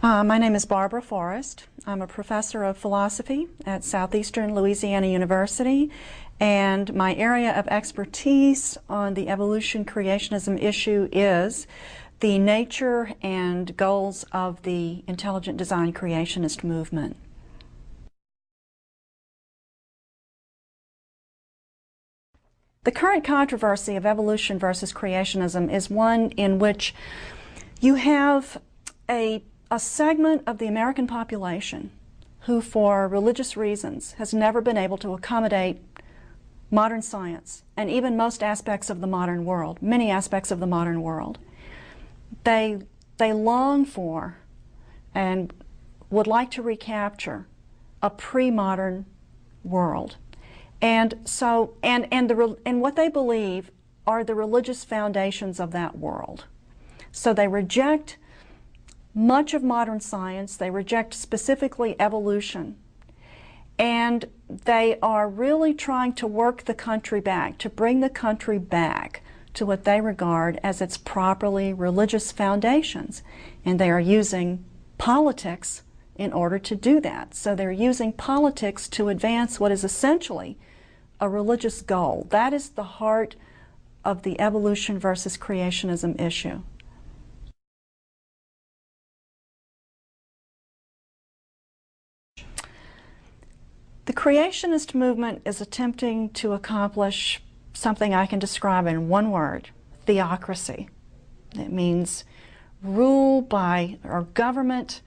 My name is Barbara Forrest. I'm a professor of philosophy at Southeastern Louisiana University, and my area of expertise on the evolution creationism issue is the nature and goals of the intelligent design creationist movement. The current controversy of evolution versus creationism is one in which you have a segment of the American population who, for religious reasons, has never been able to accommodate modern science and even most aspects of the modern world, many aspects of the modern world. They long for and would like to recapture a pre-modern world. And so, and what they believe are the religious foundations of that world. So they reject much of modern science, they reject specifically evolution, and they are really trying to work the country back, to bring the country back to what they regard as its properly religious foundations. And they are using politics in order to do that. So they're using politics to advance what is essentially a religious goal. That is the heart of the evolution versus creationism issue. The creationist movement is attempting to accomplish something I can describe in one word: theocracy. It means rule by, or government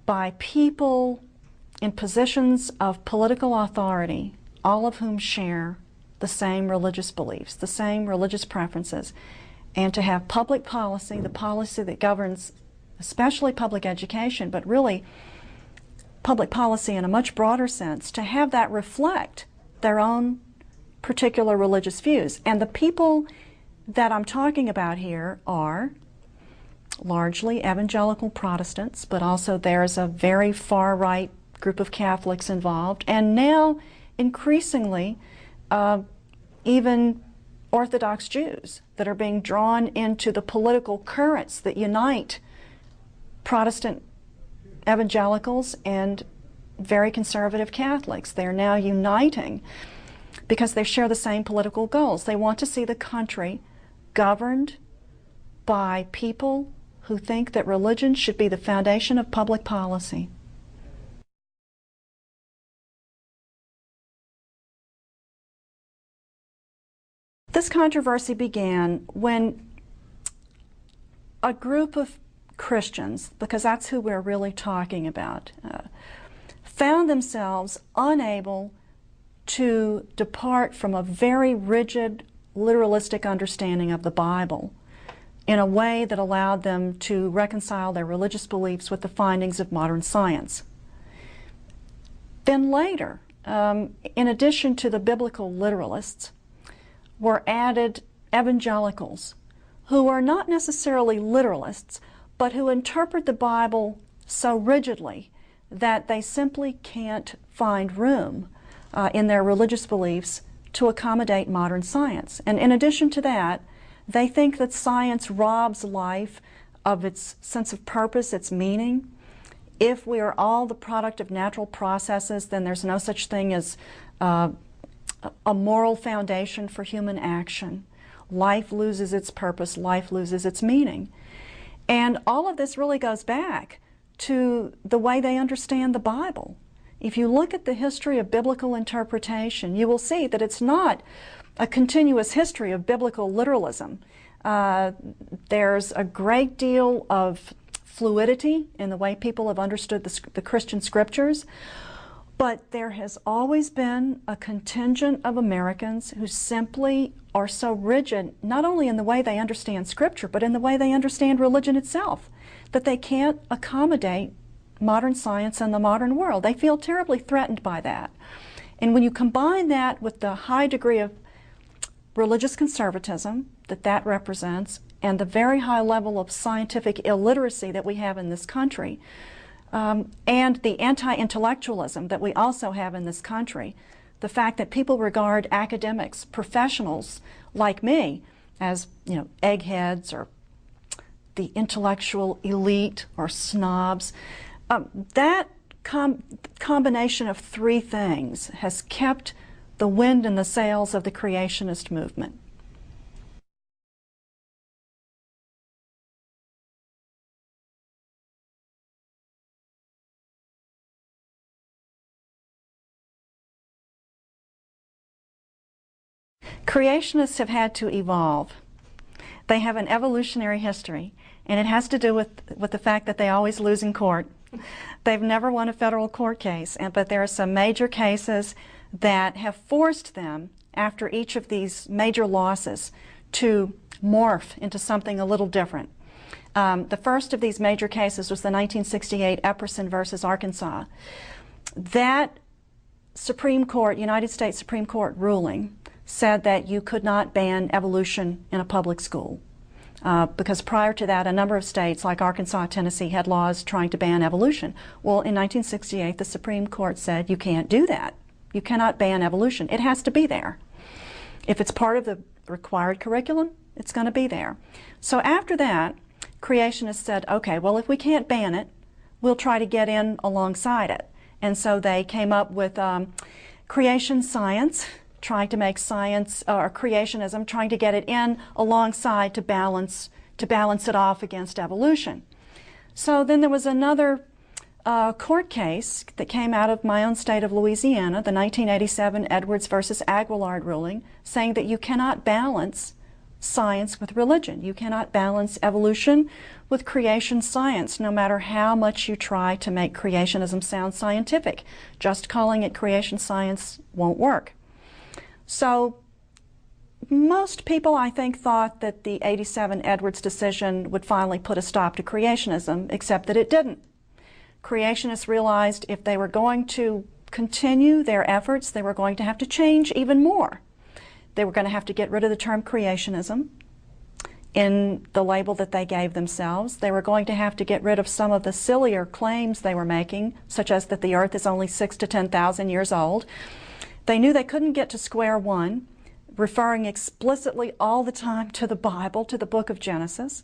by people in positions of political authority, all of whom share the same religious beliefs, the same religious preferences, and to have public policy, the policy that governs especially public education, but really public policy in a much broader sense, to have that reflect their own particular religious views. And the people that I'm talking about here are largely evangelical Protestants, but also there's a very far-right group of Catholics involved, and now increasingly even Orthodox Jews that are being drawn into the political currents that unite Protestant evangelicals and very conservative Catholics. They're now uniting because they share the same political goals. They want to see the country governed by people who think that religion should be the foundation of public policy. This controversy began when a group of Christians, because that's who we're really talking about, found themselves unable to depart from a very rigid, literalistic understanding of the Bible in a way that allowed them to reconcile their religious beliefs with the findings of modern science. Then later, in addition to the biblical literalists, were added evangelicals who are not necessarily literalists, but who interpret the Bible so rigidly that they simply can't find room in their religious beliefs to accommodate modern science. And in addition to that, they think that science robs life of its sense of purpose, its meaning. If we are all the product of natural processes, then there's no such thing as a moral foundation for human action. Life loses its purpose, life loses its meaning. And all of this really goes back to the way they understand the Bible. If you look at the history of biblical interpretation, you will see that it's not a continuous history of biblical literalism. There's a great deal of fluidity in the way people have understood the Christian scriptures, but there has always been a contingent of Americans who simply are so rigid, not only in the way they understand Scripture, but in the way they understand religion itself, that they can't accommodate modern science and the modern world. They feel terribly threatened by that. And when you combine that with the high degree of religious conservatism that represents, and the very high level of scientific illiteracy that we have in this country, and the anti-intellectualism that we also have in this country, the fact that people regard academics, professionals like me, as eggheads or the intellectual elite or snobs. That combination of three things has kept the wind in the sails of the creationist movement. Creationists have had to evolve. They have an evolutionary history, and it has to do with the fact that they always lose in court. They've never won a federal court case, but there are some major cases that have forced them, after each of these major losses, to morph into something a little different. The first of these major cases was the 1968 Epperson versus Arkansas. That Supreme Court, United States Supreme Court ruling said that you could not ban evolution in a public school. Because prior to that, a number of states like Arkansas, Tennessee had laws trying to ban evolution. Well, in 1968, the Supreme Court said you can't do that. You cannot ban evolution. It has to be there. If it's part of the required curriculum, it's going to be there. So after that, creationists said, okay, well, if we can't ban it, we'll try to get in alongside it. And so they came up with creation science, trying to make science or creationism, trying to get it in alongside to balance it off against evolution. So then there was another court case that came out of my own state of Louisiana, the 1987 Edwards versus Aguillard ruling, saying that you cannot balance science with religion. You cannot balance evolution with creation science, no matter how much you try to make creationism sound scientific. Just calling it creation science won't work. So most people, I think, thought that the 87 Edwards decision would finally put a stop to creationism, except that it didn't. Creationists realized if they were going to continue their efforts, they were going to have to change even more. They were going to have to get rid of the term creationism in the label that they gave themselves. They were going to have to get rid of some of the sillier claims they were making, such as that the earth is only 6,000 to 10,000 years old. They knew they couldn't get to square one, referring explicitly all the time to the Bible, to the book of Genesis.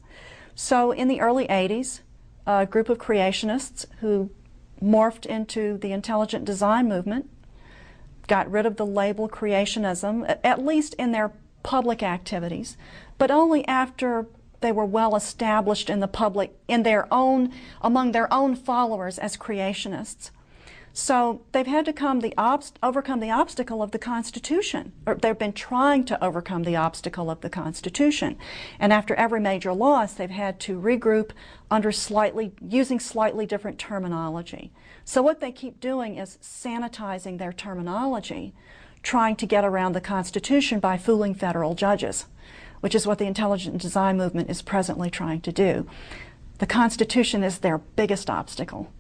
So in the early 80s, a group of creationists who morphed into the intelligent design movement got rid of the label creationism, at least in their public activities, but only after they were well established in the public, among their own followers as creationists. So they've had to overcome the obstacle of the Constitution, or they've been trying to overcome the obstacle of the Constitution. And after every major loss, they've had to regroup under using slightly different terminology. So what they keep doing is sanitizing their terminology, trying to get around the Constitution by fooling federal judges, which is what the intelligent design movement is presently trying to do. The Constitution is their biggest obstacle.